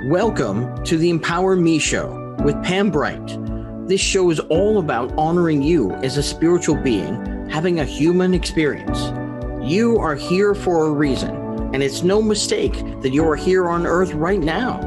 Welcome to the Empower Me Show with Pam Bright. This show is all about honoring you as a spiritual being, having a human experience. You are here for a reason, and it's no mistake that you are here on earth right now.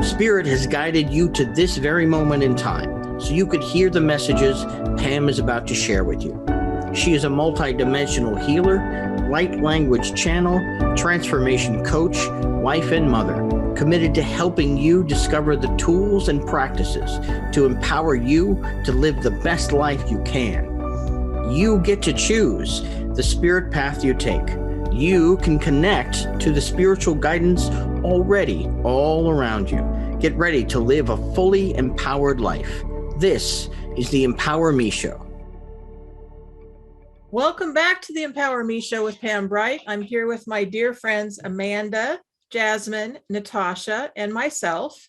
Spirit has guided you to this very moment in time, so you could hear the messages Pam is about to share with you. She is a multidimensional healer, light language channel, transformation coach, wife and mother, committed to helping you discover the tools and practices to empower you to live the best life you can. You get to choose the spirit path you take. You can connect to the spiritual guidance already all around you. Get ready to live a fully empowered life. This is the Empower Me Show. Welcome back to the Empower Me Show with Pam Bright. I'm here with my dear friends Amanda, Jasmine, Natasha, and myself,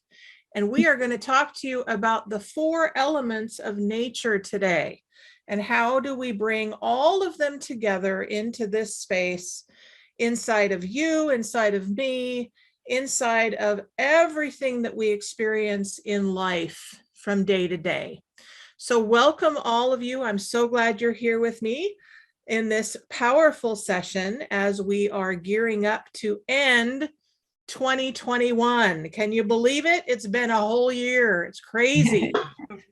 and we are going to talk to you about the 4 elements of nature today, and how do we bring all of them together into this space, inside of you, inside of me, inside of everything that we experience in life from day to day. So welcome all of you. I'm so glad you're here with me in this powerful session as we are gearing up to end 2021. Can you believe it? It's been a whole year. It's crazy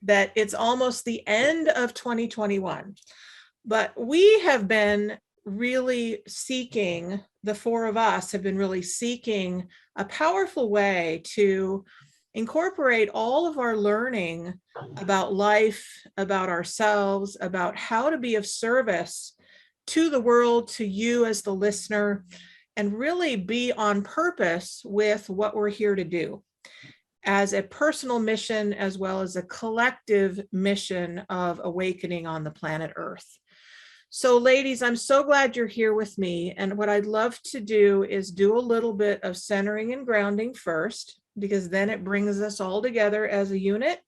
that it's almost the end of 2021. But we have been really seeking, the 4 of us have been really seeking a powerful way to incorporate all of our learning about life, about ourselves, about how to be of service to the world, to you as the listener, and really be on purpose with what we're here to do as a personal mission, as well as a collective mission of awakening on the planet Earth. So ladies, I'm so glad you're here with me. And what I'd love to do is do a little bit of centering and grounding first, because then it brings us all together as a unit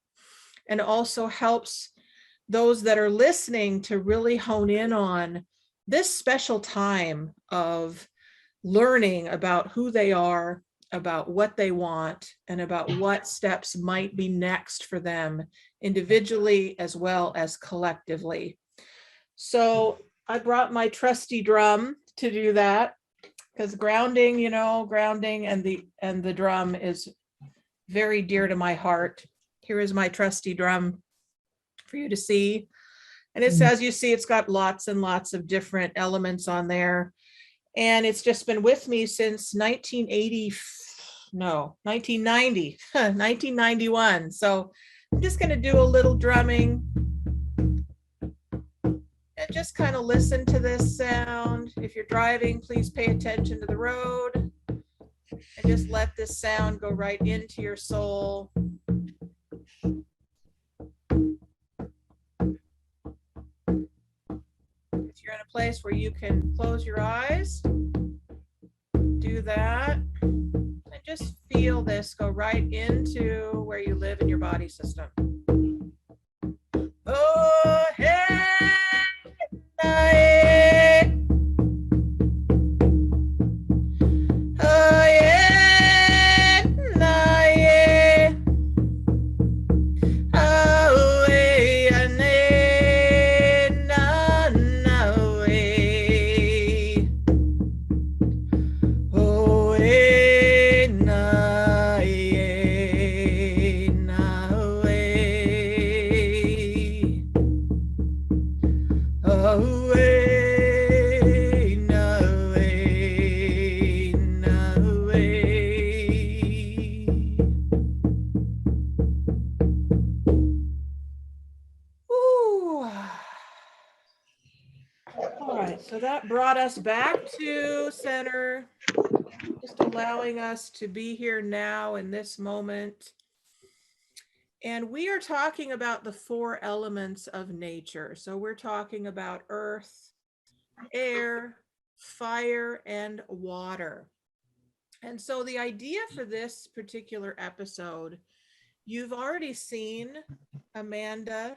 and also helps those that are listening to really hone in on this special time of learning about who they are, about what they want, and about what steps might be next for them individually as well as collectively. So I brought my trusty drum to do that, because grounding, grounding and the drum is very dear to my heart. Here is my trusty drum for you to see. And it's, as you see, it's got lots and lots of different elements on there. And it's just been with me since 1991. So I'm just going to do a little drumming and just kind of listen to this sound. If you're driving, please pay attention to the road and just let this sound go right into your soul. If you're in a place where you can close your eyes, do that, and just feel this go right into where you live in your body system. Oh, hey, hey. Oh, yeah, nah, yeah. Oh, yeah, nah, nah, yeah. Oh, yeah, nah, yeah, nah, yeah. Oh, way, no way, no way. Ooh. All right, so that brought us back to center, just allowing us to be here now in this moment. And we are talking about the 4 elements of nature. So we're talking about earth, air, fire, and water. And so the idea for this particular episode, you've already seen Amanda,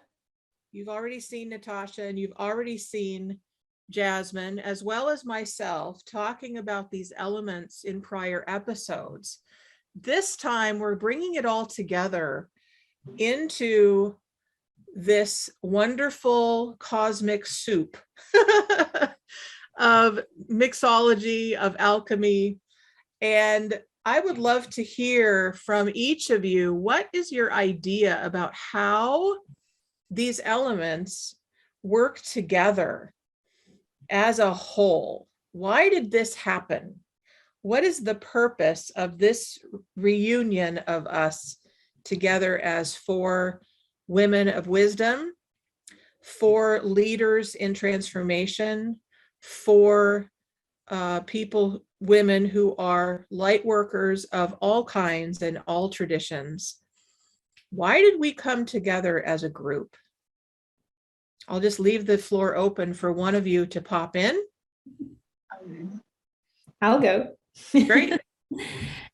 you've already seen Natasha, and you've already seen Jasmine, as well as myself, talking about these elements in prior episodes. this time we're bringing it all together into this wonderful cosmic soup of mixology, of alchemy. And I would love to hear from each of you, what is your idea about how these elements work together as a whole? Why did this happen? What is the purpose of this reunion of us together as four women of wisdom, four leaders in transformation, four people, women who are light workers of all kinds and all traditions? Why did we come together as a group? I'll just leave the floor open for one of you to pop in. I'll go. Great.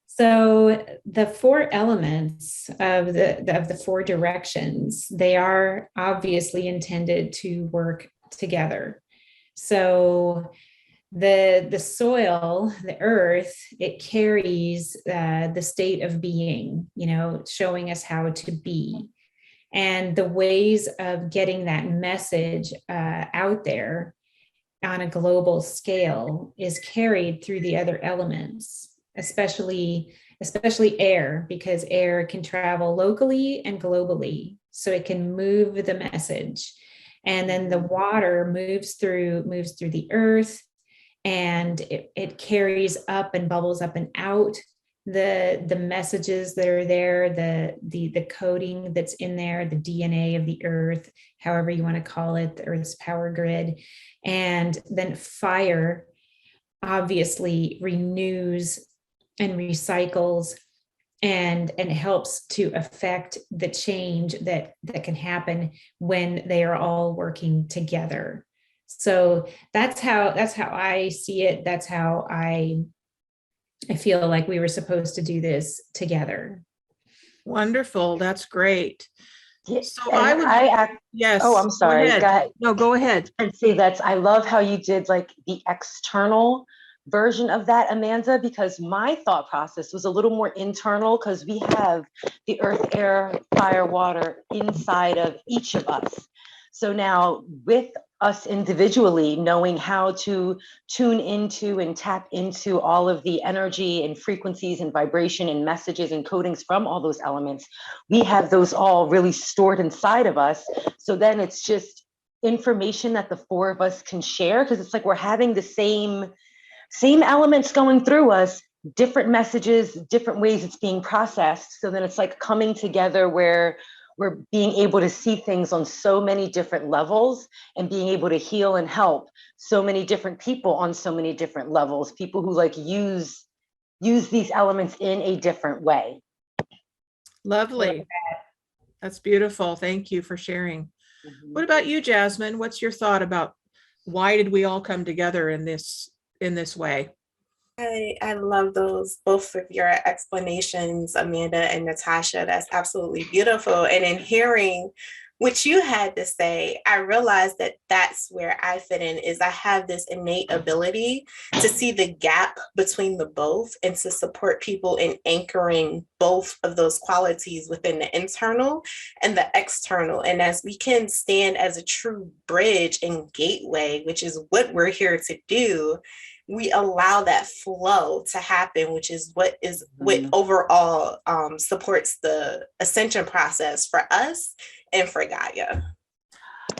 So the four elements of the four directions, they are obviously intended to work together. So the soil, the earth, it carries the state of being, showing us how to be. And the ways of getting that message out there on a global scale is carried through the other elements, especially air, because air can travel locally and globally, so it can move the message. And then the water moves through the earth, and it carries up and bubbles up and out the messages that are there, the coding that's in there, the DNA of the earth, however you want to call it, the earth's power grid. And then fire obviously renews and recycles and helps to affect the change that can happen when they are all working together. So that's how I see it. That's how I feel like we were supposed to do this together. Wonderful. That's great. So yes. Oh, I'm sorry. Go ahead. No, go ahead. And see, I love how you did like the external version of that, Amanda, because my thought process was a little more internal, because we have the earth, air, fire, water inside of each of us. So now with us individually knowing how to tune into and tap into all of the energy and frequencies and vibration and messages and codings from all those elements, we have those all really stored inside of us. So then it's just information that the four of us can share, because it's like we're having the same elements going through us, different messages, different ways it's being processed. So then it's like coming together where we're being able to see things on so many different levels and being able to heal and help so many different people on so many different levels, people who like use these elements in a different way. Lovely. That's beautiful. Thank you for sharing. Mm-hmm. What about you, Jasmine? What's your thought about why did we all come together in this way? I love both of your explanations, Amanda and Natasha. That's absolutely beautiful. And in hearing what you had to say, I realized that that's where I fit in, is I have this innate ability to see the gap between the both and to support people in anchoring both of those qualities within the internal and the external. And as we can stand as a true bridge and gateway, which is what we're here to do, we allow that flow to happen, which is what overall supports the ascension process for us and for Gaia.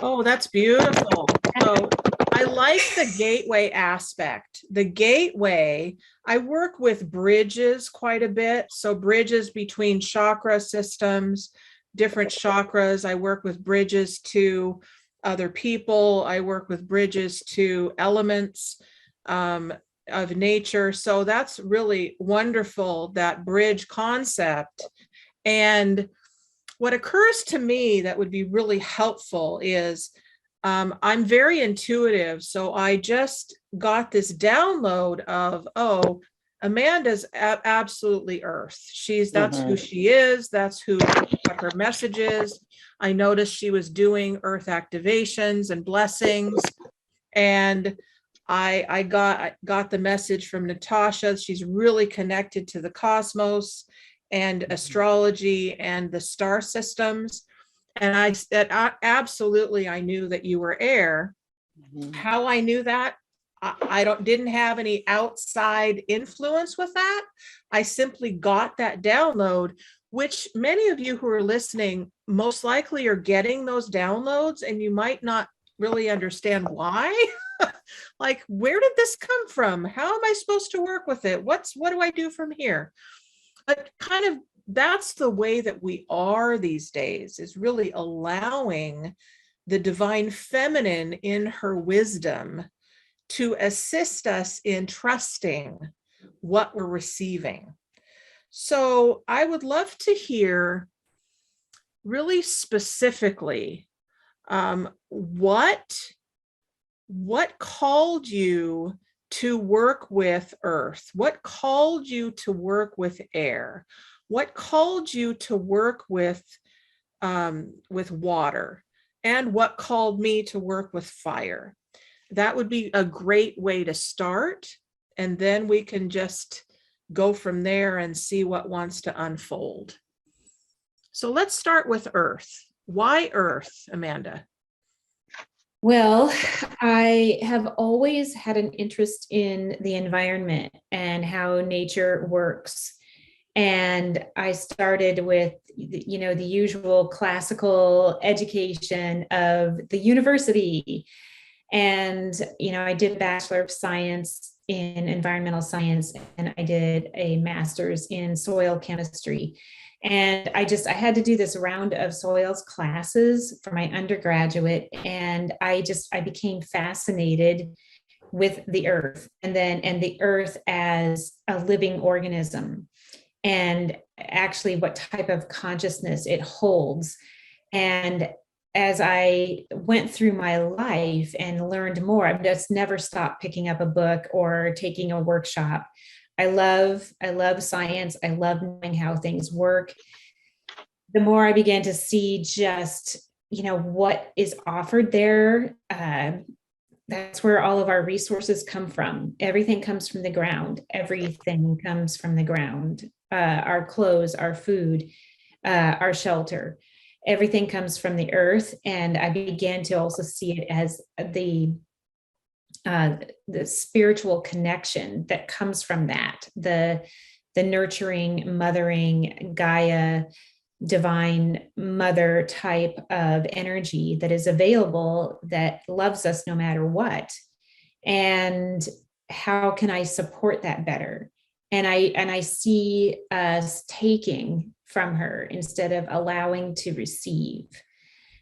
Oh, that's beautiful. So I like the gateway aspect. The gateway, I work with bridges quite a bit. So bridges between chakra systems, different chakras. I work with bridges to other people. I work with bridges to elements of nature. So that's really wonderful, that bridge concept. And what occurs to me that would be really helpful is I'm very intuitive. So I just got this download of, Amanda's absolutely earth. That's who she is. That's what her message is. I noticed she was doing earth activations and blessings. And I got the message from Natasha. She's really connected to the cosmos and astrology and the star systems. And I said, absolutely, I knew that you were air. How I knew that, I didn't have any outside influence with that. I simply got that download, which many of you who are listening most likely are getting those downloads, and you might not really understand why. Like, where did this come from? How am I supposed to work with it? What do I do from here? But kind of that's the way that we are these days, is really allowing the divine feminine in her wisdom to assist us in trusting what we're receiving. So I would love to hear really specifically what called you to work with earth? What called you to work with air? What called you to work with water? And what called me to work with fire? That would be a great way to start. And then we can just go from there and see what wants to unfold. So let's start with earth. Why earth, Amanda? Well, I have always had an interest in the environment and how nature works. And I started with, the usual classical education of the university. And, I did a Bachelor of Science in Environmental Science, and I did a master's in soil chemistry. And I had to do this round of soils classes for my undergraduate. And I became fascinated with the earth and the earth as a living organism, and actually what type of consciousness it holds. And as I went through my life and learned more, I've just never stopped picking up a book or taking a workshop. I love science. I love knowing how things work. The more I began to see just, what is offered there, that's where all of our resources come from. Everything comes from the ground. Everything comes from the ground. Our clothes, our food, our shelter. Everything comes from the earth. And I began to also see it as the spiritual connection that comes from that, the nurturing, mothering, Gaia, divine mother type of energy that is available, that loves us no matter what. And how can I support that better? And I see us taking from her instead of allowing to receive.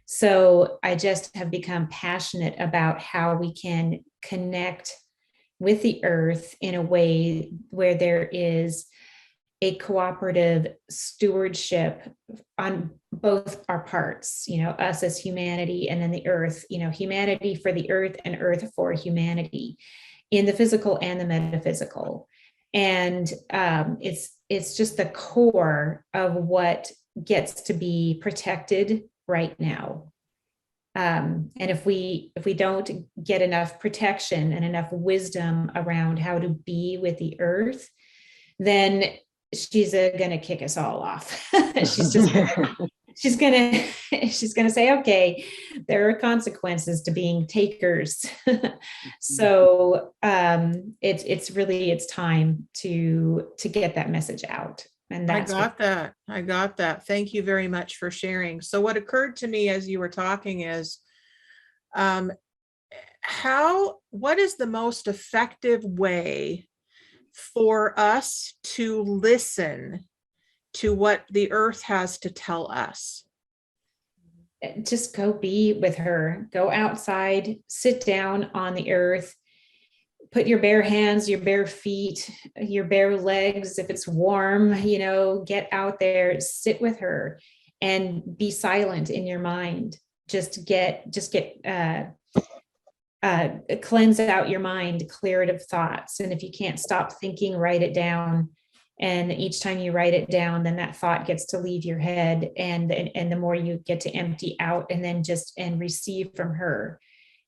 So I just have become passionate about how we can connect with the earth in a way where there is a cooperative stewardship on both our parts, us as humanity, and then the earth, humanity for the earth and earth for humanity, in the physical and the metaphysical. And it's just the core of what gets to be protected right now. And if we don't get enough protection and enough wisdom around how to be with the earth, then she's going to kick us all off. she's going to say, okay, there are consequences to being takers. So it's time to get that message out. And that's I got that. Thank you very much for sharing. So what occurred to me as you were talking is, what is the most effective way for us to listen to what the earth has to tell us? Just go be with her, go outside, sit down on the earth, put your bare hands, your bare feet, your bare legs, if it's warm, get out there, sit with her and be silent in your mind. Just cleanse out your mind, clear it of thoughts. And if you can't stop thinking, write it down. And each time you write it down, then that thought gets to leave your head. And the more you get to empty out and then and receive from her.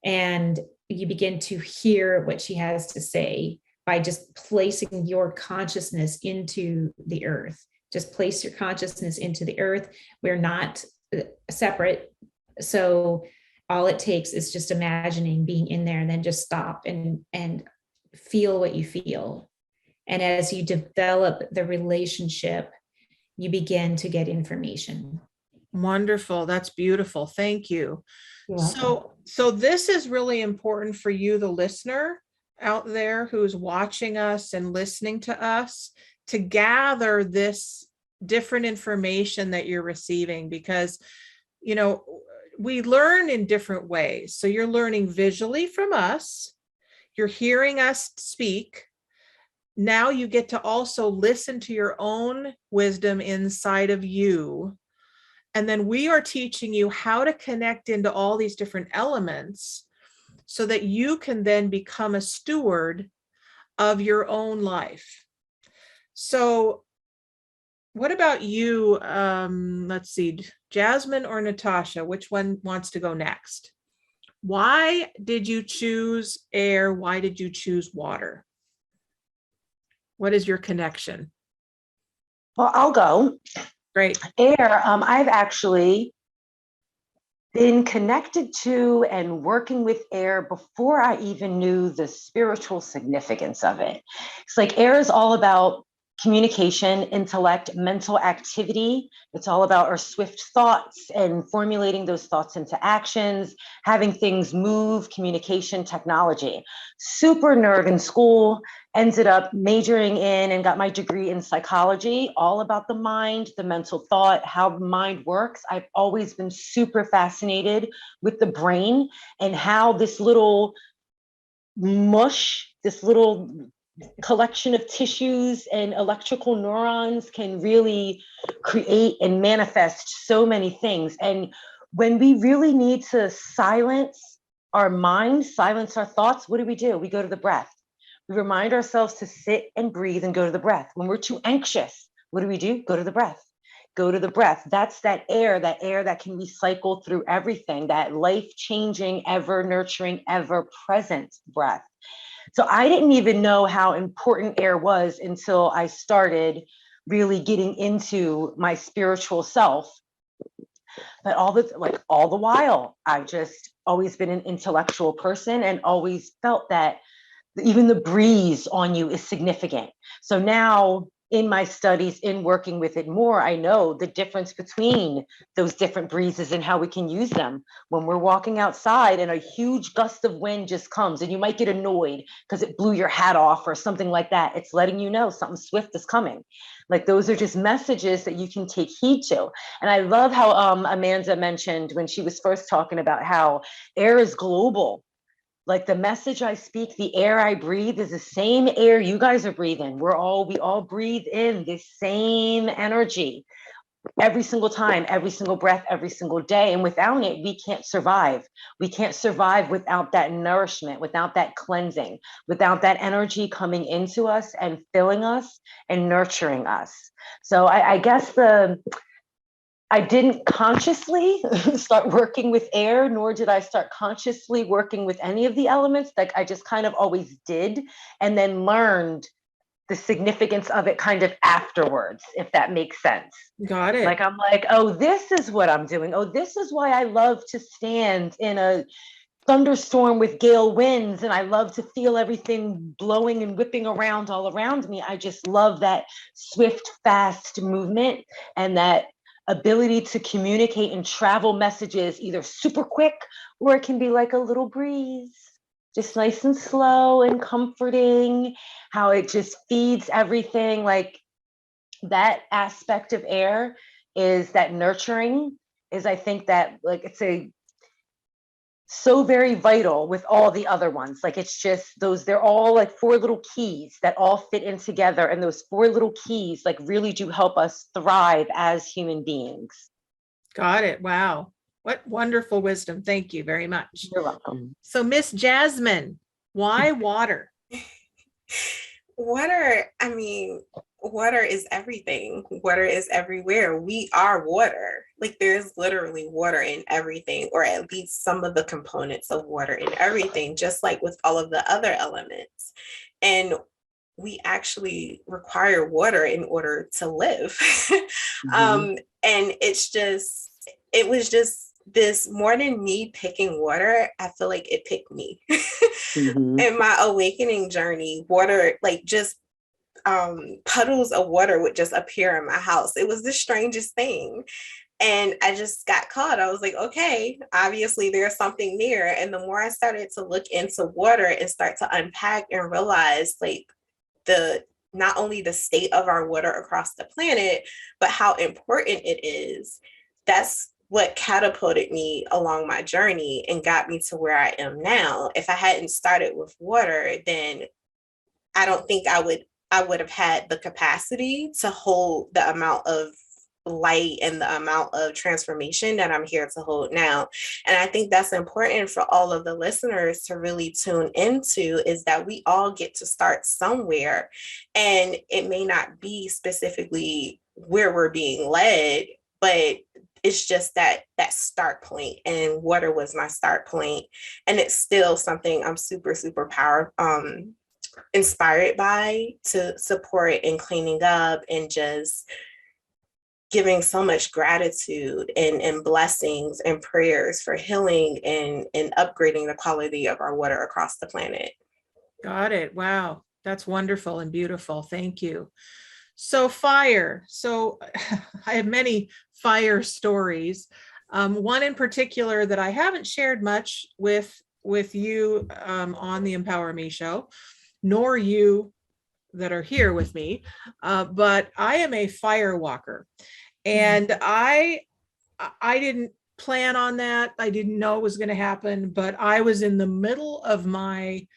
And you begin to hear what she has to say by just placing your consciousness into the earth. Just place your consciousness into the earth. We're not separate. So all it takes is just imagining being in there, and then just stop and feel what you feel. And as you develop the relationship, you begin to get information. Wonderful. That's beautiful. Thank you. You're welcome. So this is really important for you, the listener out there who's watching us and listening to us, to gather this different information that you're receiving, because, you know, we learn in different ways. So you're learning visually from us, you're hearing us speak. Now you get to also listen to your own wisdom inside of you. And then we are teaching you how to connect into all these different elements so that you can then become a steward of your own life. So what about you? Let's see, Jasmine or Natasha, which one wants to go next? Why did you choose air? Why did you choose water? What is your connection? Well, I'll go. Great. Air, I've actually been connected to and working with air before I even knew the spiritual significance of it. It's like air is all about communication, intellect, mental activity. It's all about our swift thoughts and formulating those thoughts into actions, having things move, communication, technology. Super nerd in school, ended up majoring in and got my degree in psychology, all about the mind, the mental thought, how the mind works. I've always been super fascinated with the brain and how this little mush, this little collection of tissues and electrical neurons can really create and manifest so many things. And when we really need to silence our mind, silence our thoughts, what do? We go to the breath. We remind ourselves to sit and breathe and go to the breath. When we're too anxious, what do? Go to the breath. Go to the breath. That's that air that can recycle through everything, that life-changing, ever nurturing, ever present breath. So I didn't even know how important air was until I started really getting into my spiritual self. But all the while, I've just always been an intellectual person and always felt that even the breeze on you is significant. So now in my studies, in working with it more, I know the difference between those different breezes and how we can use them. When we're walking outside and a huge gust of wind just comes and you might get annoyed because it blew your hat off or something like that, it's letting you know something swift is coming. Like those are just messages that you can take heed to. And I love how Amanda mentioned when she was first talking about how air is global. Like the message I speak, the air I breathe is the same air you guys are breathing. We all breathe in this same energy every single time, every single breath, every single day. And without it, we can't survive. We can't survive without that nourishment, without that cleansing, without that energy coming into us and filling us and nurturing us. So I guess I didn't consciously start working with air, nor did I start consciously working with any of the elements. Like I just kind of always did, and then learned the significance of it kind of afterwards, if that makes sense. Got it. Like I'm like, oh, this is what I'm doing. Oh, this is why I love to stand in a thunderstorm with gale winds and I love to feel everything blowing and whipping around all around me. I just love that swift, fast movement and that ability to communicate and travel messages either super quick or it can be like a little breeze, just nice and slow and comforting, how it just feeds everything. Like that aspect of air is that nurturing is, I think that like it's so very vital with all the other ones. Like it's just those, they're all like four little keys that all fit in together. And those four little keys like really do help us thrive as human beings. Got it. Wow. What wonderful wisdom. Thank you very much. You're welcome. So Miss Jasmine, why water? Water, I mean, water is everything. Water is everywhere. We are water. Like there's literally water in everything, or at least some of the components of water in everything, just like with all of the other elements. And we actually require water in order to live. Mhm. And it was just this, more than me picking water, I feel like it picked me. Mhm. In my awakening journey, water, like just puddles of water would just appear in my house. It was the strangest thing. And I just got caught. I was like, okay, obviously there's something there. And the more I started to look into water and start to unpack and realize like the not only the state of our water across the planet, but how important it is, that's what catapulted me along my journey and got me to where I am now. If I hadn't started with water, then I don't think I would have had the capacity to hold the amount of light and the amount of transformation that I'm here to hold now. And I think that's important for all of the listeners to really tune into, is that we all get to start somewhere. And it may not be specifically where we're being led, but it's just that start point, and water was my start point. And it's still something I'm super, super inspired by, to support in cleaning up and just giving so much gratitude and blessings and prayers for healing and upgrading the quality of our water across the planet. Got it. Wow. That's wonderful and beautiful. Thank you. So fire. So I have many fire stories. One in particular that I haven't shared much with you on the Empower Me show, nor you that are here with me, but I am a fire walker. And I didn't plan on that. I didn't know it was going to happen, but I was in the middle of my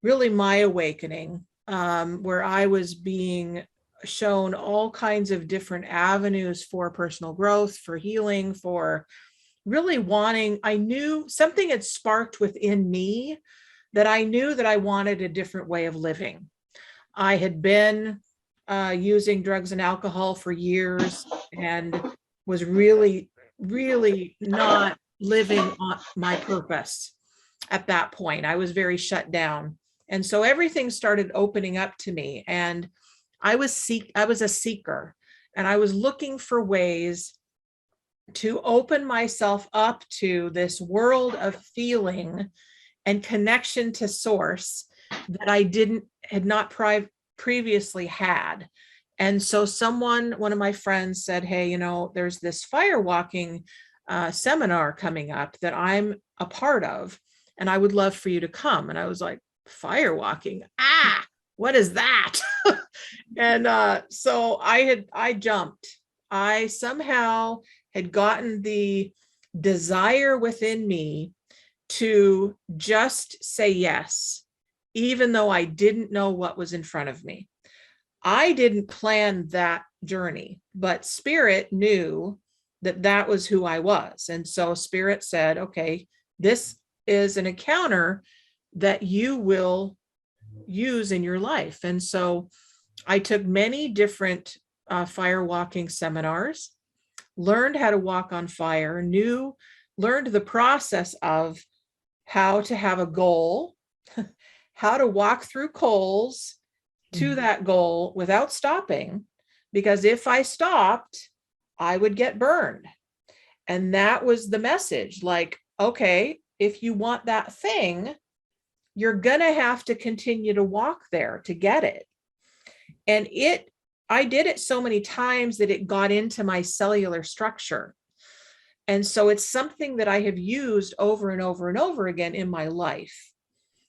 awakening, where I was being shown all kinds of different avenues for personal growth, for healing, for really wanting, I knew something had sparked within me that I knew that I wanted a different way of living. I had been using drugs and alcohol for years and was really, really not living on my purpose at that point. I was very shut down. And so everything started opening up to me. And I was a seeker, and I was looking for ways to open myself up to this world of feeling and connection to source that I had not previously had. And so one of my friends said, hey, there's this fire walking seminar coming up that I'm a part of, and I would love for you to come. And I was like, fire walking? What is that? And so I jumped. I somehow had gotten the desire within me to just say yes, even though I didn't know what was in front of me. I didn't plan that journey, but Spirit knew that that was who I was. And so Spirit said, okay, this is an encounter that you will use in your life. And so I took many different fire walking seminars, learned how to walk on fire, learned the process of how to have a goal, how to walk through coals to that goal without stopping, because if I stopped, I would get burned. And that was the message. Like, okay, if you want that thing, you're going to have to continue to walk there to get it. And I did it so many times that it got into my cellular structure. And so it's something that I have used over and over and over again in my life.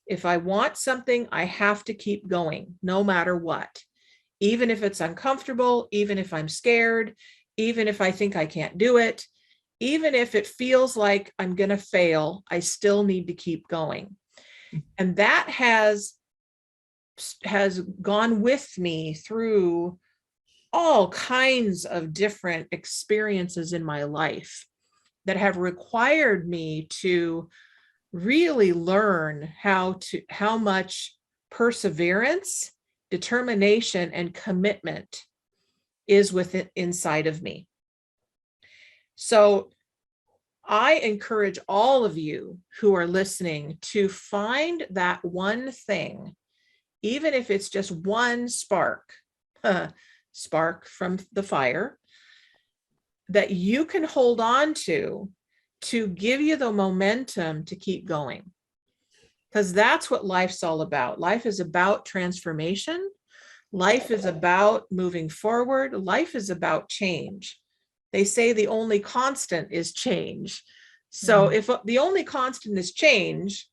If I want something, I have to keep going, no matter what, even if it's uncomfortable, even if I'm scared, even if I think I can't do it, even if it feels like I'm going to fail, I still need to keep going. And that has gone with me through all kinds of different experiences in my life that have required me to really learn how much perseverance determination and commitment is within inside of me. So I encourage all of you who are listening to find that one thing, even if it's just one spark, spark from the fire, that you can hold on to give you the momentum to keep going. Because that's what life's all about. Life is about transformation. Life is about moving forward. Life is about change. They say the only constant is change. So if the only constant is change,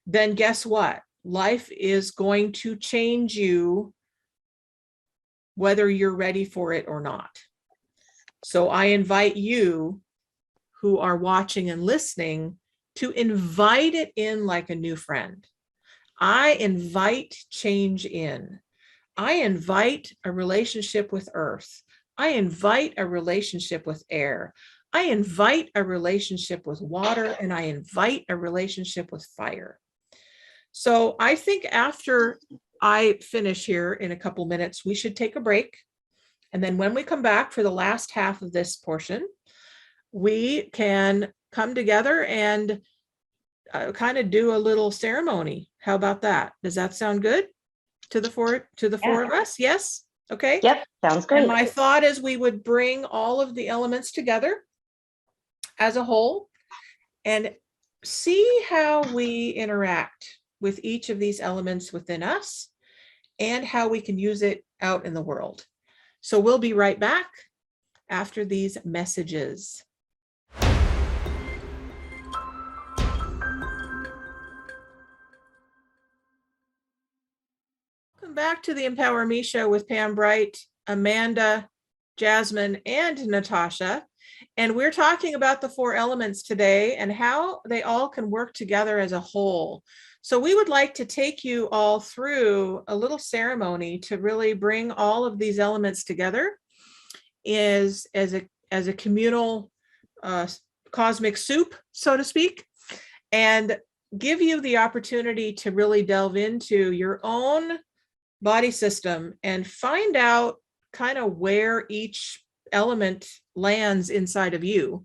then guess what? Life is going to change you whether you're ready for it or not. So I invite you who are watching and listening to invite it in like a new friend. I invite change in. I invite a relationship with earth. I invite a relationship with air. I invite a relationship with water, and I invite a relationship with fire. So I think after I finish here in a couple minutes, we should take a break. And then when we come back for the last half of this portion, we can come together and kind of do a little ceremony. How about that? Does that sound good to the four of us? Yes. Okay. Yep. Sounds great. And my thought is we would bring all of the elements together as a whole and see how we interact with each of these elements within us and how we can use it out in the world. So we'll be right back after these messages. Welcome back to the Empower Me Show with Pam Bright, Amanda, Jasmine, and Natasha. And we're talking about the four elements today and how they all can work together as a whole. So we would like to take you all through a little ceremony to really bring all of these elements together as a communal cosmic soup, so to speak, and give you the opportunity to really delve into your own body system and find out kind of where each element lands inside of you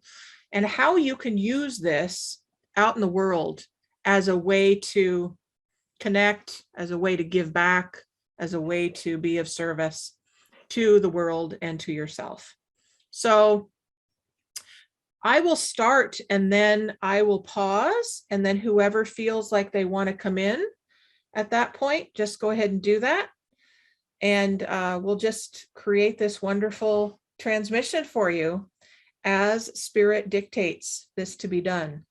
and how you can use this out in the world as a way to connect, as a way to give back, as a way to be of service to the world and to yourself. So I will start and then I will pause, and then whoever feels like they want to come in at that point, just go ahead and do that. And we'll just create this wonderful transmission for you as Spirit dictates this to be done.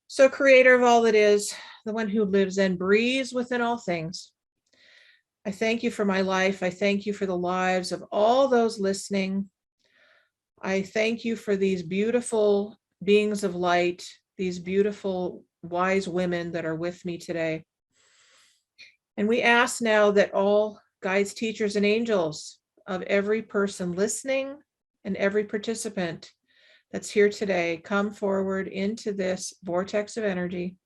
So, Creator of all that is, the one who lives and breathes within all things, I thank you for my life. I thank you for the lives of all those listening. I thank you for these beautiful beings of light, these beautiful wise women that are with me today. And we ask now that all guides, teachers, and angels of every person listening and every participant that's here today come forward into this vortex of energy.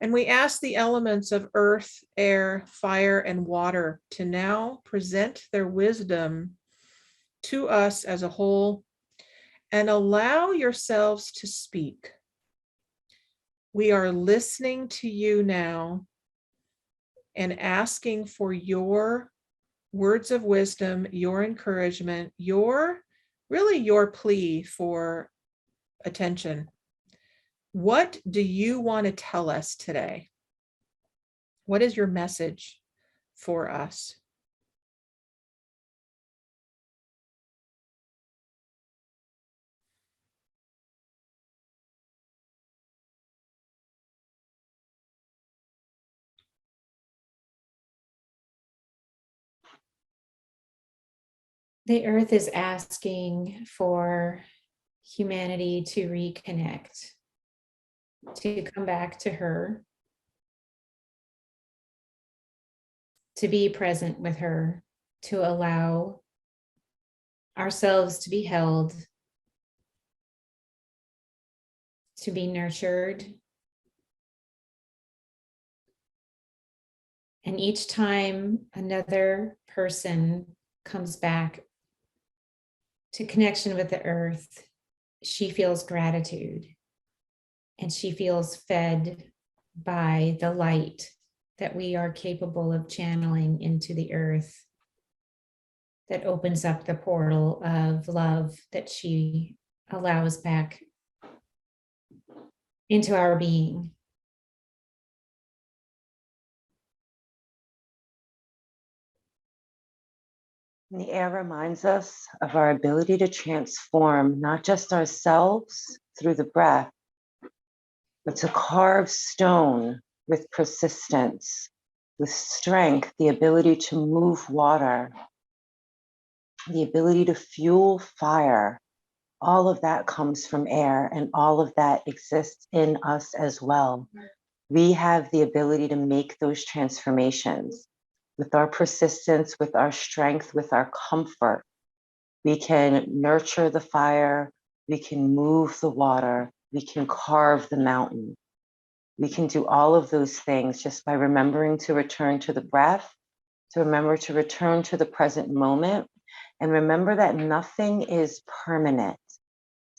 And we ask the elements of earth, air, fire, and water to now present their wisdom to us as a whole, and allow yourselves to speak. We are listening to you now and asking for your words of wisdom, your encouragement, your plea for attention. What do you want to tell us today? What is your message for us? The earth is asking for humanity to reconnect, to come back to her, to be present with her, to allow ourselves to be held, to be nurtured, And each time another person comes back to connection with the earth, she feels gratitude and she feels fed by the light that we are capable of channeling into the earth, that opens up the portal of love that she allows back into our being. And the air reminds us of our ability to transform not just ourselves through the breath, but to carve stone with persistence, with strength, the ability to move water, the ability to fuel fire. All of that comes from air, and all of that exists in us as well. We have the ability to make those transformations with our persistence, with our strength, with our comfort. We can nurture the fire, we can move the water, we can carve the mountain. We can do all of those things just by remembering to return to the breath, to remember to return to the present moment, and remember that nothing is permanent.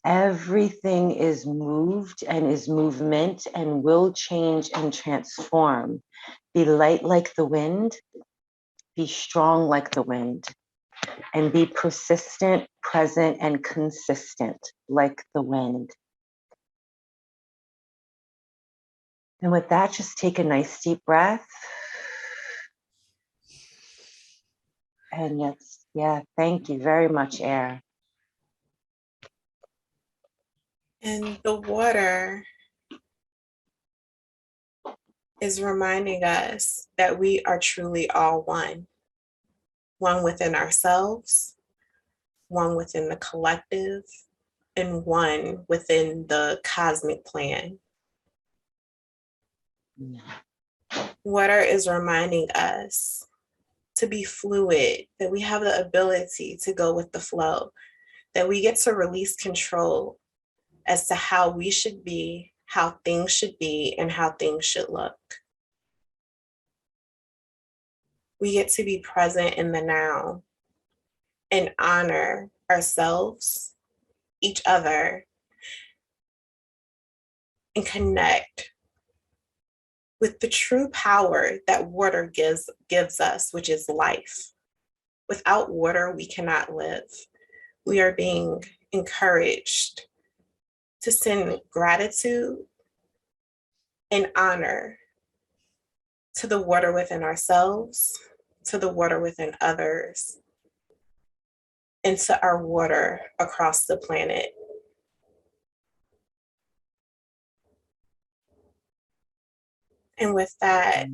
Everything is moved and is movement and will change and transform. Be light like the wind, be strong like the wind, and be persistent, present, and consistent like the wind. And with that, just take a nice deep breath. And thank you very much, air. And the water is reminding us that we are truly all one. One within ourselves, one within the collective, and one within the cosmic plan. Water is reminding us to be fluid, that we have the ability to go with the flow, that we get to release control as to how we should be, how things should be, and how things should look. We get to be present in the now and honor ourselves, each other, and connect with the true power that water gives us, which is life. Without water, we cannot live. We are being encouraged to send gratitude and honor to the water within ourselves, to the water within others, and to our water across the planet. And with that,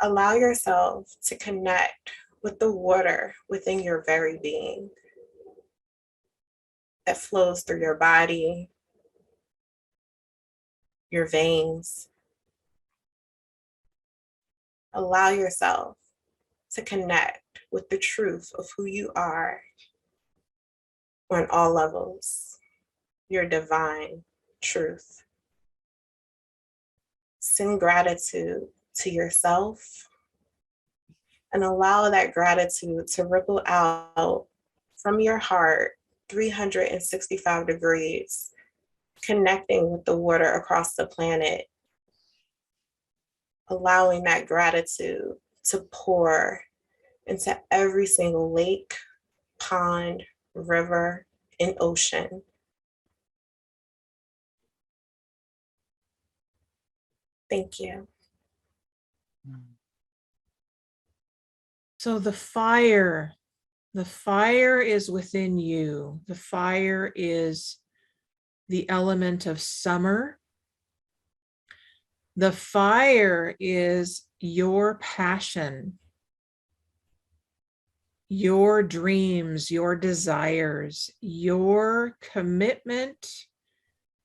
allow yourself to connect with the water within your very being that flows through your body, your veins. Allow yourself to connect with the truth of who you are on all levels, your divine truth. Send gratitude to yourself and allow that gratitude to ripple out from your heart 365 degrees, connecting with the water across the planet, allowing that gratitude to pour into every single lake, pond, river, and ocean. Thank you. So the fire is within you. The fire is the element of summer. The fire is your passion, your dreams, your desires, your commitment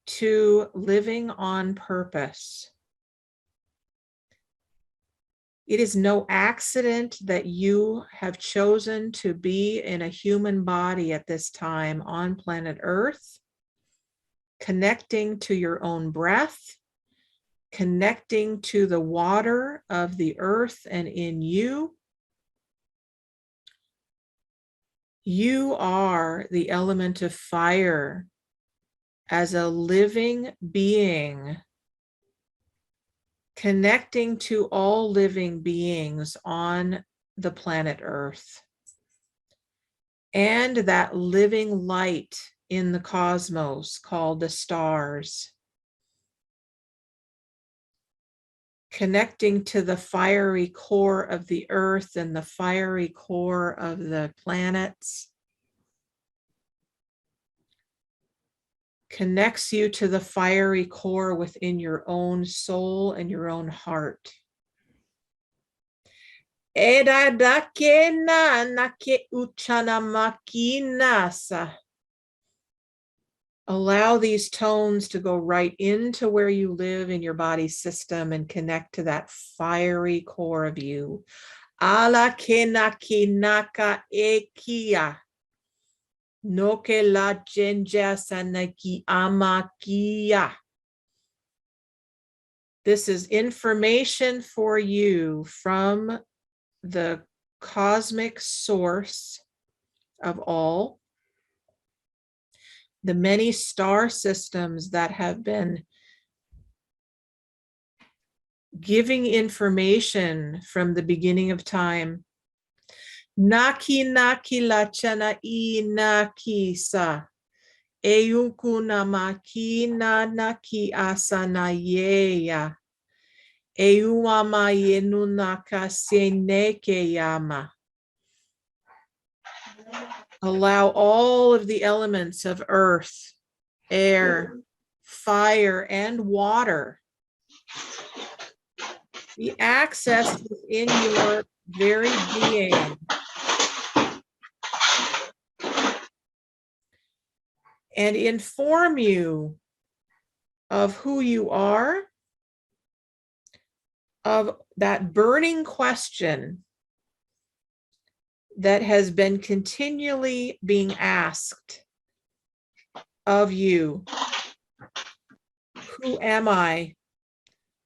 to living on purpose. It is no accident that you have chosen to be in a human body at this time on planet Earth, connecting to your own breath, connecting to the water of the earth and in you. You are the element of fire as a living being, connecting to all living beings on the planet Earth, and that living light in the cosmos called the stars, connecting to the fiery core of the earth and the fiery core of the planets, connects you to the fiery core within your own soul and your own heart. Allow these tones to go right into where you live in your body system and connect to that fiery core of you. Ala kenaki naka ekia. Noke la jenja sanaki amakia. This is information for you from the cosmic source of all, the many star systems that have been giving information from the beginning of time. Naki naki la chana I naki sa. Eyuku namaki na naki asana yeya. Eyuama yenunaka seneke yama. Allow all of the elements of earth, air, fire, and water be accessed within your very being. And inform you of who you are, of that burning question that has been continually being asked of you. Who am I?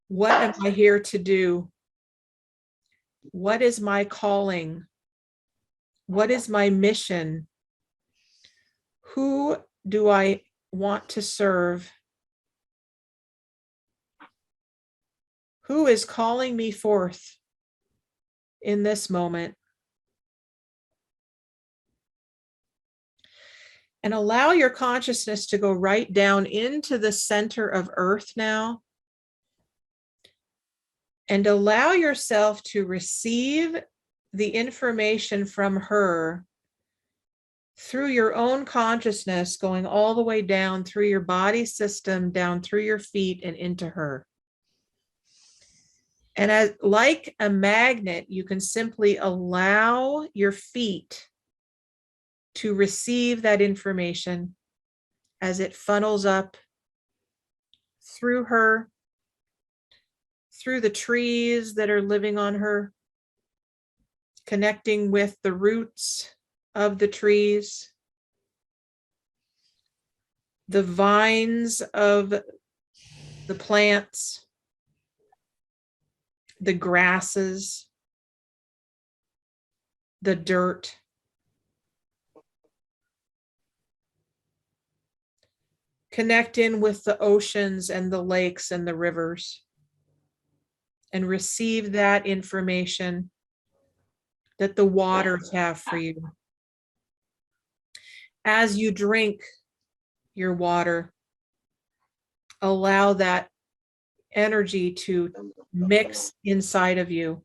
What am I here to do? What is my calling? What is my mission? Who do I want to serve? Who is calling me forth in this moment? And allow your consciousness to go right down into the center of Earth now. And allow yourself to receive the information from her through your own consciousness, going all the way down through your body system, down through your feet and into her. And as like a magnet, you can simply allow your feet to receive that information as it funnels up through her, through the trees that are living on her, connecting with the roots of the trees, the vines of the plants, the grasses, the dirt. Connect in with the oceans and the lakes and the rivers and receive that information that the waters have for you. As you drink your water, allow that energy to mix inside of you.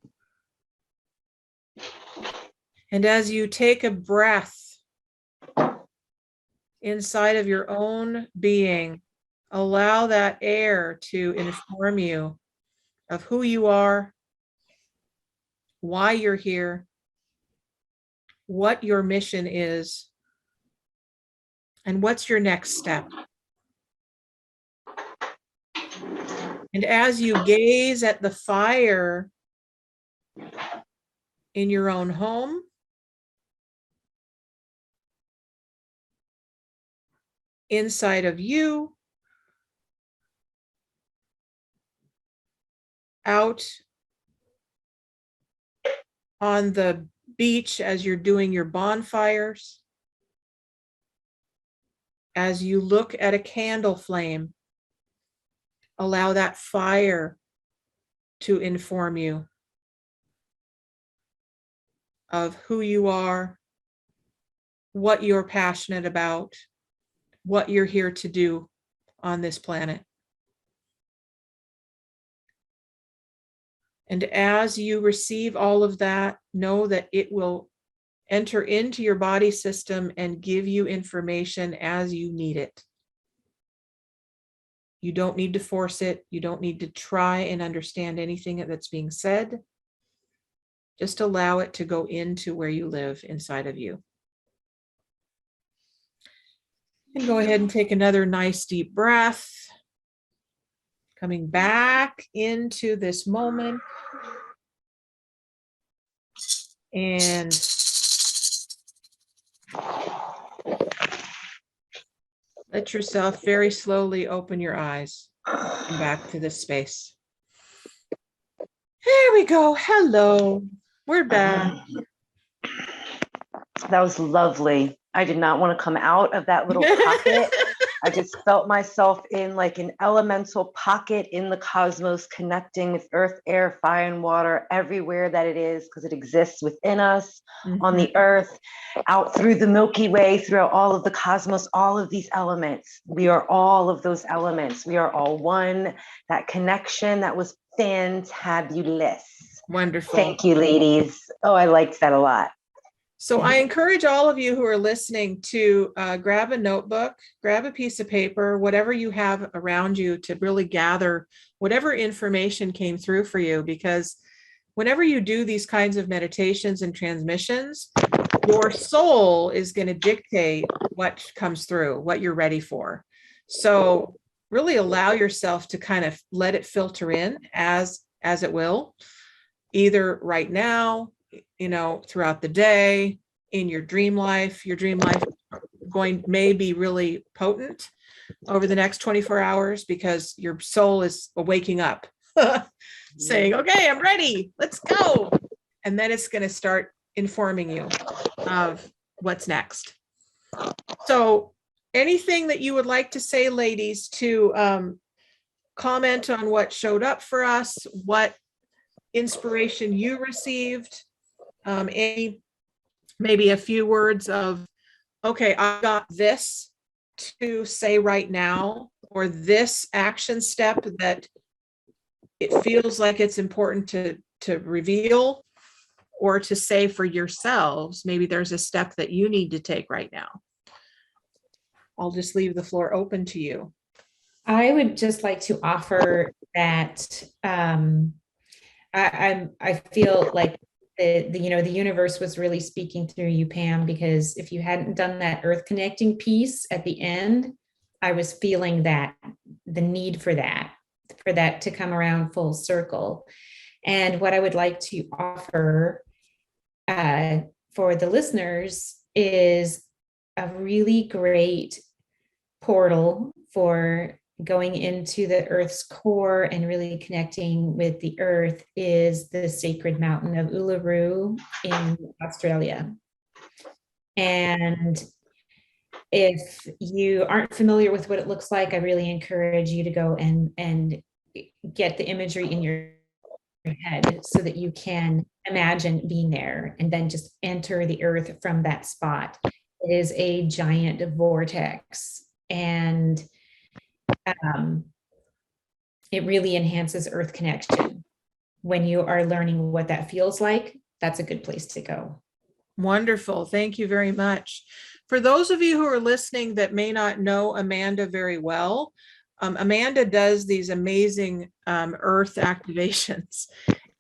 And as you take a breath inside of your own being, allow that air to inform you of who you are, why you're here, what your mission is, and what's your next step. And as you gaze at the fire in your own home, inside of you, out on the beach as you're doing your bonfires, as you look at a candle flame, allow that fire to inform you of who you are, what you're passionate about, what you're here to do on this planet. And as you receive all of that, know that it will enter into your body system and give you information as you need it. You don't need to force it. You don't need to try and understand anything that's being said. Just allow it to go into where you live inside of you. And go ahead and take another nice deep breath. Coming back into this moment. And let yourself very slowly open your eyes and back to this space. There we go. Hello. We're back. That was lovely. I did not want to come out of that little pocket. I just felt myself in like an elemental pocket in the cosmos, connecting with earth, air, fire, and water everywhere that it is, because it exists within us, on the earth, out through the Milky Way, throughout all of the cosmos, all of these elements. We are all of those elements. We are all one. That connection, that was fantabulous. Wonderful. Thank you, ladies. Oh, I liked that a lot. So I encourage all of you who are listening to grab a notebook, grab a piece of paper, whatever you have around you, to really gather whatever information came through for you, because whenever you do these kinds of meditations and transmissions, your soul is going to dictate what comes through, what you're ready for. So really allow yourself to kind of let it filter in as it will, either right now, throughout the day, in your dream life. Your dream life may be really potent over the next 24 hours because your soul is waking up saying, okay, I'm ready, let's go. And then it's going to start informing you of what's next. So anything that you would like to say, ladies, to comment on what showed up for us, what inspiration you received, maybe a few words of, okay, I got this to say right now, or this action step that it feels like it's important to reveal or to say for yourselves. Maybe there's a step that you need to take right now. I'll just leave the floor open to you. I would just like to offer that I feel like the universe was really speaking through you, Pam, because if you hadn't done that earth connecting piece at the end, I was feeling that the need for that to come around full circle. And what I would like to offer for the listeners is a really great portal for going into the earth's core and really connecting with the earth is the sacred mountain of Uluru in Australia. And if you aren't familiar with what it looks like, I really encourage you to go and get the imagery in your head so that you can imagine being there and then just enter the earth from that spot. It is a giant vortex, and it really enhances earth connection. When you are learning what that feels like, that's a good place to go. Wonderful. Thank you very much. For those of you who are listening that may not know Amanda very well, Amanda does these amazing earth activations.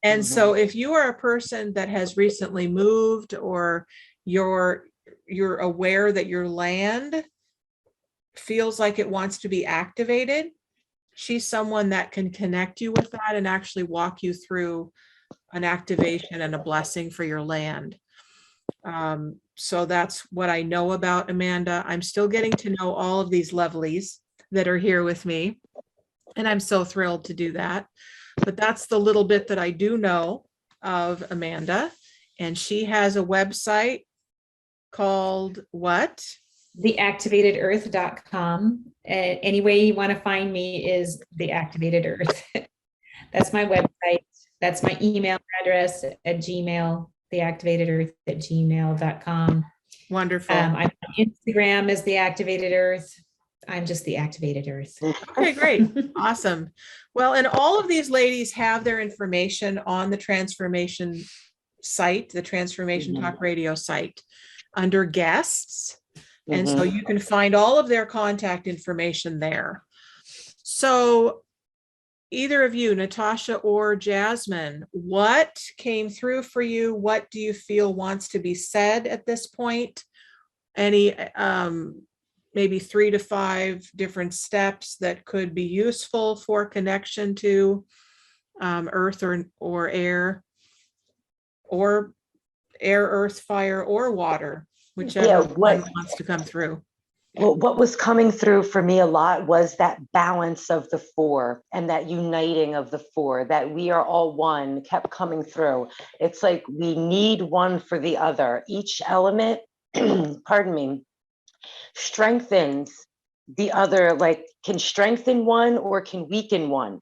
And so if you are a person that has recently moved, or you're aware that your land feels like it wants to be activated, she's someone that can connect you with that and actually walk you through an activation and a blessing for your land. So that's what I know about Amanda. I'm still getting to know all of these lovelies that are here with me, and I'm so thrilled to do that. but that's the little bit that I do know of Amanda. And she has a website called what? theactivatedearth.com. Any way you want to find me is the Activated Earth. That's my website. That's my email address at Gmail, theactivatedearth@gmail.com. Wonderful. I'm on Instagram as the Activated Earth. I'm just the Activated Earth. Okay, great. Awesome. Well, and all of these ladies have their information on the transformation site, the Transformation Talk Radio site, under guests. And so you can find all of their contact information there. So either of you, Natasha or Jasmine, what came through for you? What do you feel wants to be said at this point? Any maybe 3 to 5 different steps that could be useful for connection to earth or air, earth, fire, or water, whichever one wants to come through. Well, what was coming through for me a lot was that balance of the four and that uniting of the four, that we are all one, kept coming through. It's like we need one for the other. Each element, pardon me, strengthens the other, like can strengthen one or can weaken one.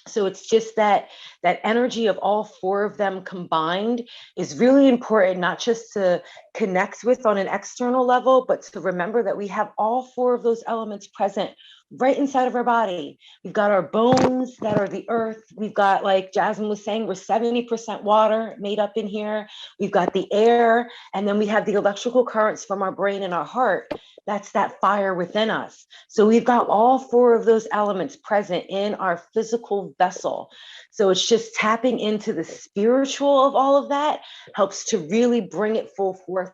So it's just that energy of all four of them combined is really important, not just to connect with on an external level, but to remember that we have all four of those elements present right inside of our body. We've got our bones that are the earth. We've got, like Jasmine was saying, we're 70% water made up in here. We've got the air, and then we have the electrical currents from our brain and our heart. That's that fire within us. So we've got all four of those elements present in our physical vessel. So it's just tapping into the spiritual of all of that helps to really bring it full force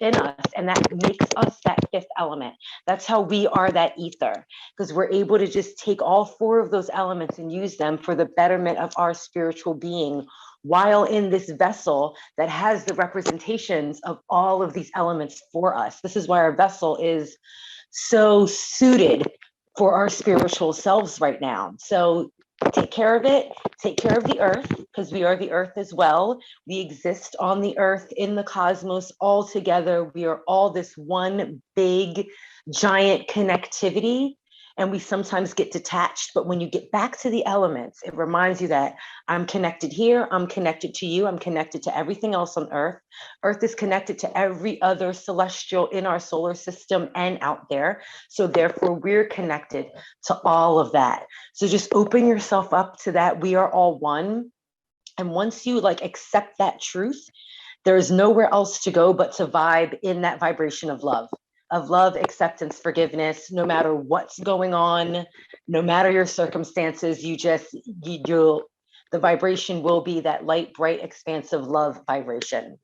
in us. And that makes us that fifth element. That's how we are that ether, because we're able to just take all four of those elements and use them for the betterment of our spiritual being, while in this vessel that has the representations of all of these elements for us. This is why our vessel is so suited for our spiritual selves right now. So take care of it, take care of the earth, because we are the earth as well. We exist on the earth, in the cosmos, all together. We are all this one big, giant connectivity. And we sometimes get detached, but when you get back to the elements, it reminds you that I'm connected here, I'm connected to you, I'm connected to everything else on Earth. Earth is connected to every other celestial in our solar system and out there. So therefore, we're connected to all of that. So just open yourself up to that. We are all one. And once you accept that truth, there's nowhere else to go but to vibe in that vibration of love, acceptance, forgiveness. No matter what's going on, no matter your circumstances, the vibration will be that light, bright, expansive love vibration.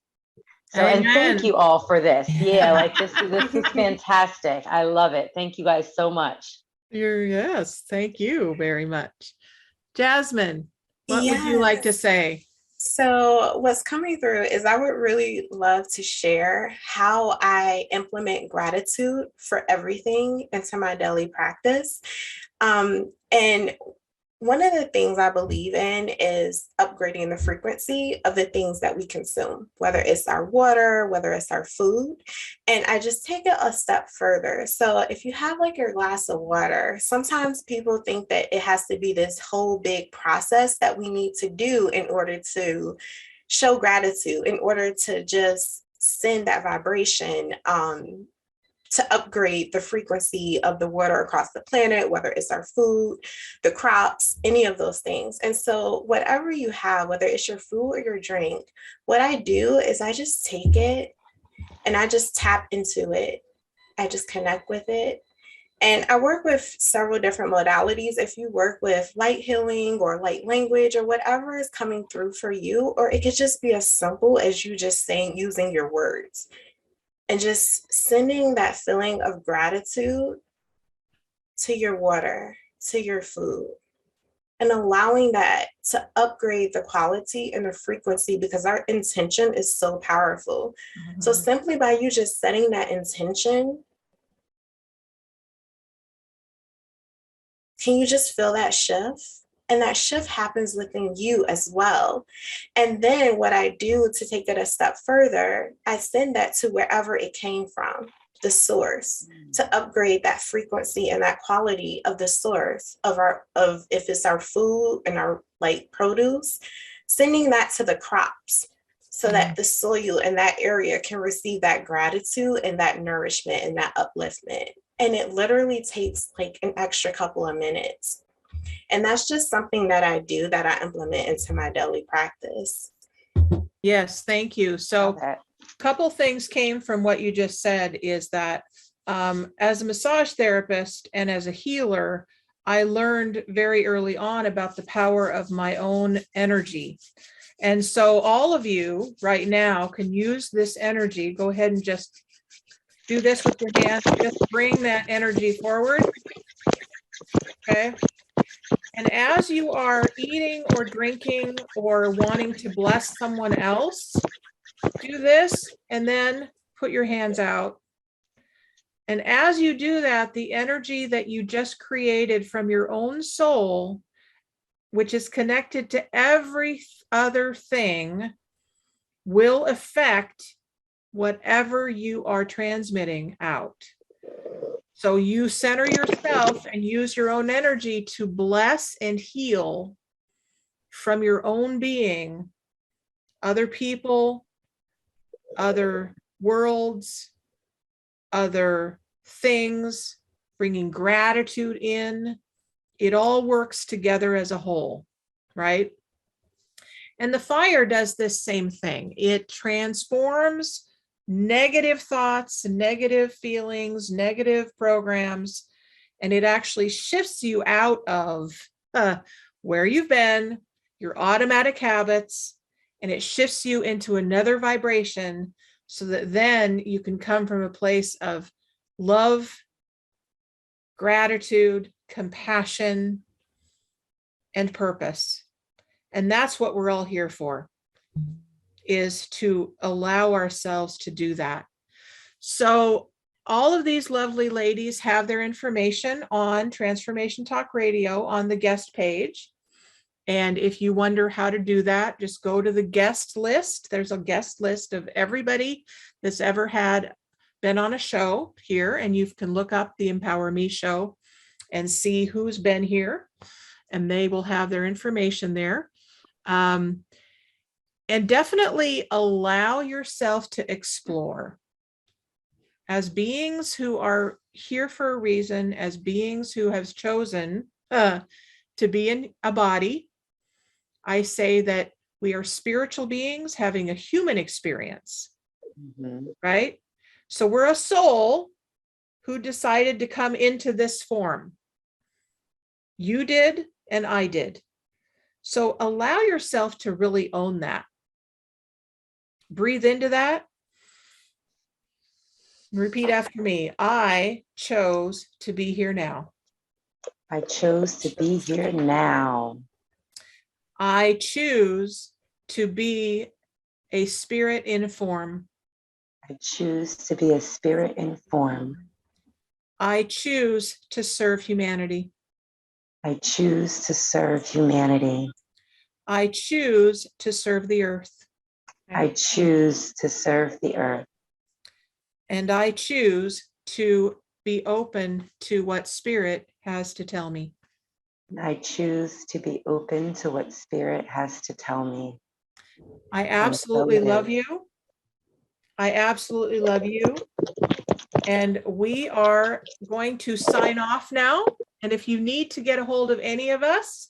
So, and thank you all for this. Yeah, this is fantastic. I love it. Thank you guys so much. Yes, thank you very much. Jasmine, what would you like to say? So what's coming through is I would really love to share how I implement gratitude for everything into my daily practice. And one of the things I believe in is upgrading the frequency of the things that we consume, whether it's our water, whether it's our food. And I just take it a step further. So if you have your glass of water, sometimes people think that it has to be this whole big process that we need to do in order to show gratitude, in order to just send that vibration, to upgrade the frequency of the water across the planet, whether it's our food, the crops, any of those things. And so whatever you have, whether it's your food or your drink, what I do is I just take it and I just tap into it. I just connect with it. And I work with several different modalities. If you work with light healing or light language or whatever is coming through for you, or it could just be as simple as you just using your words. And just sending that feeling of gratitude to your water, to your food, and allowing that to upgrade the quality and the frequency, because our intention is so powerful. Mm-hmm. So simply by you just setting that intention, can you just feel that shift? And that shift happens within you as well. And then what I do to take it a step further, I send that to wherever it came from, the source, to upgrade that frequency and that quality of the source of if it's our food and our like produce, sending that to the crops so that the soil in that area can receive that gratitude and that nourishment and that upliftment. And it literally takes like an extra couple of minutes. And that's just something that I do, that I implement into my daily practice. Yes, thank you. So a couple things came from what you just said is that as a massage therapist and as a healer, I learned very early on about the power of my own energy. And so all of you right now can use this energy. Go ahead and just do this with your hands. Just bring that energy forward. Okay. And as you are eating or drinking or wanting to bless someone else, do this and then put your hands out. And as you do that, the energy that you just created from your own soul, which is connected to every other thing, will affect whatever you are transmitting out. So you center yourself and use your own energy to bless and heal from your own being, other people, other worlds, other things, bringing gratitude in. It all works together as a whole, right? And the fire does this same thing. It transforms negative thoughts, negative feelings, negative programs, and it actually shifts you out of where you've been, your automatic habits, and it shifts you into another vibration so that then you can come from a place of love, gratitude, compassion, and purpose. And that's what we're all here for, is to allow ourselves to do that. So all of these lovely ladies have their information on Transformation Talk Radio on the guest page. And if you wonder how to do that, just go to the guest list. There's a guest list of everybody that's ever been on a show here, and you can look up the Empower Me show and see who's been here, and they will have their information there. And definitely allow yourself to explore. As beings who are here for a reason, as beings who have chosen to be in a body, I say that we are spiritual beings having a human experience, right? So we're a soul who decided to come into this form. You did, and I did. So allow yourself to really own that. Breathe into that. Repeat after me. I chose to be here now. I chose to be here now. I choose to be a spirit in form. I choose to be a spirit in form. I choose to serve humanity. I choose to serve humanity. I choose to serve the earth. I choose to serve the earth. And I choose to be open to what spirit has to tell me. I choose to be open to what spirit has to tell me. I absolutely love you. I absolutely love you. And we are going to sign off now. And if you need to get a hold of any of us,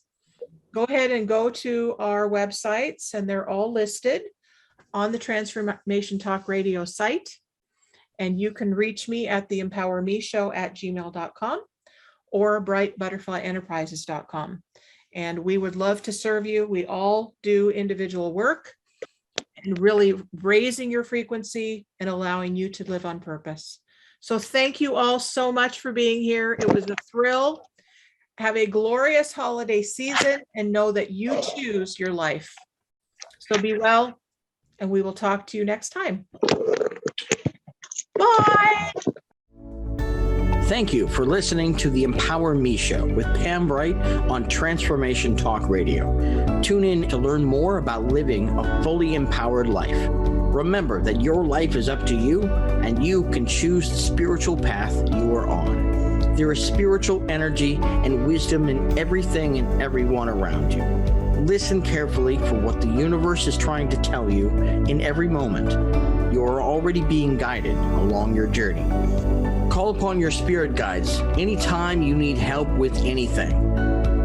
go ahead and go to our websites, and they're all listed on the Transformation Talk Radio site. And you can reach me at the Empower Me Show at gmail.com or brightbutterflyenterprises.com. And we would love to serve you. We all do individual work and really raising your frequency and allowing you to live on purpose. So thank you all so much for being here. It was a thrill. Have a glorious holiday season and know that you choose your life. So be well, and we will talk to you next time. Bye. Thank you for listening to the Empower Me Show with Pam Bright on Transformation Talk Radio. Tune in to learn more about living a fully empowered life. Remember that your life is up to you, and you can choose the spiritual path you are on. There is spiritual energy and wisdom in everything and everyone around you. Listen carefully for what the universe is trying to tell you in every moment. You are already being guided along your journey. Call upon your spirit guides anytime you need help with anything.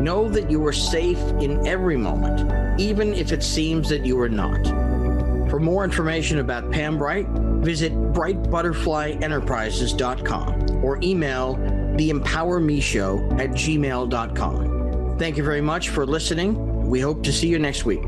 Know that you are safe in every moment, even if it seems that you are not. For more information about Pam Bright, visit brightbutterflyenterprises.com or email theempowermeshow@gmail.com. Thank you very much for listening. We hope to see you next week.